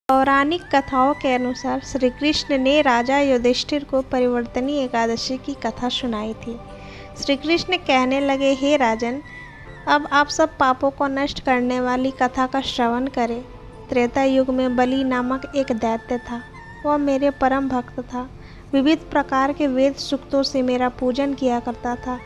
पौराणिक कथाओं के अनुसार श्री कृष्ण ने राजा युधिष्ठिर को परिवर्तनी एकादशी की कथा सुनाई थी। श्री कृष्ण कहने लगे, हे राजन, अब आप सब पापों को नष्ट करने वाली कथा का श्रवण करें। त्रेता युग में बलि नामक एक दैत्य था। वह मेरे परम भक्त था। विविध प्रकार के वेद सूक्तों से मेरा पूजन किया करता था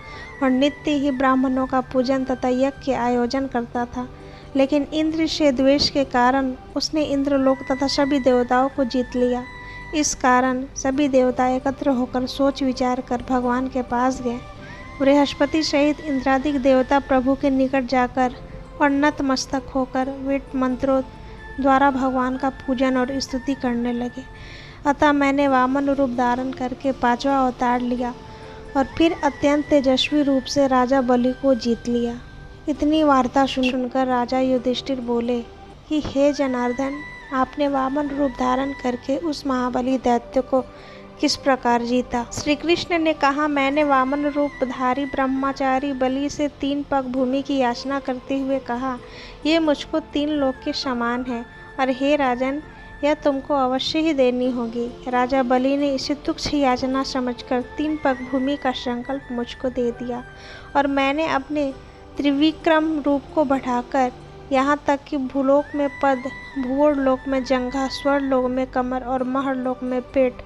और नित्य ही ब्राह्मणों का पूजन तथा यज्ञ के आयोजन करता था। लेकिन इंद्र से द्वेष के कारण उसने इंद्रलोक तथा सभी देवताओं को जीत लिया। इस कारण सभी देवता एकत्र होकर सोच विचार कर भगवान के पास गए। बृहस्पति सहित इंद्रादिक देवता प्रभु के निकट जाकर और नतमस्तक होकर वेद मंत्रों द्वारा भगवान का पूजन और स्तुति करने लगे। अतः मैंने वामन रूप धारण करके 5वां अवतार लिया और फिर अत्यंत तेजस्वी रूप से राजा बलि को जीत लिया। इतनी वार्ता सुनकर राजा युधिष्ठिर बोले कि हे जनार्दन, आपने वामन रूप धारण करके उस महाबली दैत्य को किस प्रकार जीता? श्री कृष्ण ने कहा, मैंने वामन रूपधारी ब्रह्मचारी बलि से 3 पग भूमि की याचना करते हुए कहा, ये मुझको 3 लोक के समान है और हे राजन, यह तुमको अवश्य ही देनी होगी। राजा बलि ने इसे तुच्छ याचना समझकर 3 पग भूमि का संकल्प मुझको दे दिया और मैंने अपने त्रिविक्रम रूप को बढ़ाकर यहाँ तक कि भूलोक में पद, भूवर्लोक में जंघा, स्वर्लोक में कमर और महरलोक में पेट,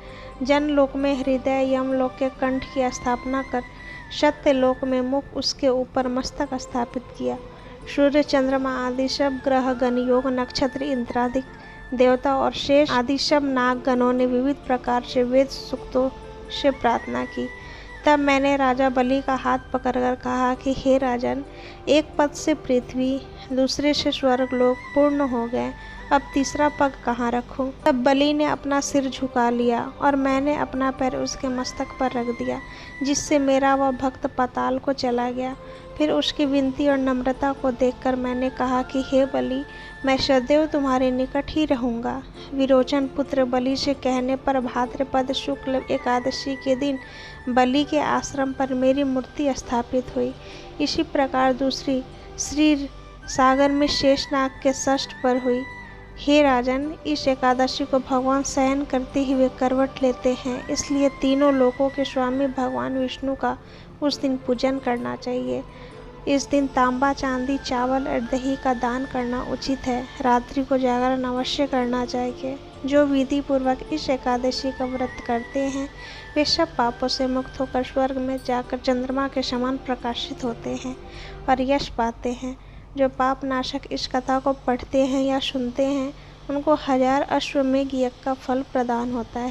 जनलोक में हृदय, यमलोक के कंठ की स्थापना कर सत्यलोक में मुख, उसके ऊपर मस्तक स्थापित किया। सूर्य, चंद्रमा आदि सब ग्रह गण, योग, नक्षत्र, इंद्रादिक देवता और शेष आदि सब नाग गणों ने विविध प्रकार से वेद सूक्तों से प्रार्थना की। तब मैंने राजा बलि का हाथ पकड़कर कहा कि हे राजन, एक पद से पृथ्वी, दूसरे से स्वर्ग लोक पूर्ण हो गए, अब तीसरा पग कहाँ रखूं? तब बलि ने अपना सिर झुका लिया और मैंने अपना पैर उसके मस्तक पर रख दिया, जिससे मेरा वह भक्त पाताल को चला गया। फिर उसकी विनती और नम्रता को देखकर मैंने कहा कि हे बलि, मैं सदैव तुम्हारे निकट ही रहूँगा। विरोचन पुत्र बलि से कहने पर भाद्रपद शुक्ल एकादशी के दिन बलि के आश्रम पर मेरी मूर्ति स्थापित हुई। इसी प्रकार दूसरी श्री सागर में शेषनाग के षष्ठ पर हुई। हे राजन, इस एकादशी को भगवान शयन करते हुए करवट लेते हैं, इसलिए तीनों लोकों के स्वामी भगवान विष्णु का उस दिन पूजन करना चाहिए। इस दिन तांबा, चांदी, चावल और दही का दान करना उचित है। रात्रि को जागरण अवश्य करना चाहिए। जो विधि पूर्वक इस एकादशी का व्रत करते हैं, वे सब पापों से मुक्त होकर स्वर्ग में जाकर चंद्रमा के समान प्रकाशित होते हैं और यश पाते हैं। जो पाप नाशक इस कथा को पढ़ते हैं या सुनते हैं, उनको 1000 अश्वमेध यज्ञ का फल प्रदान होता है।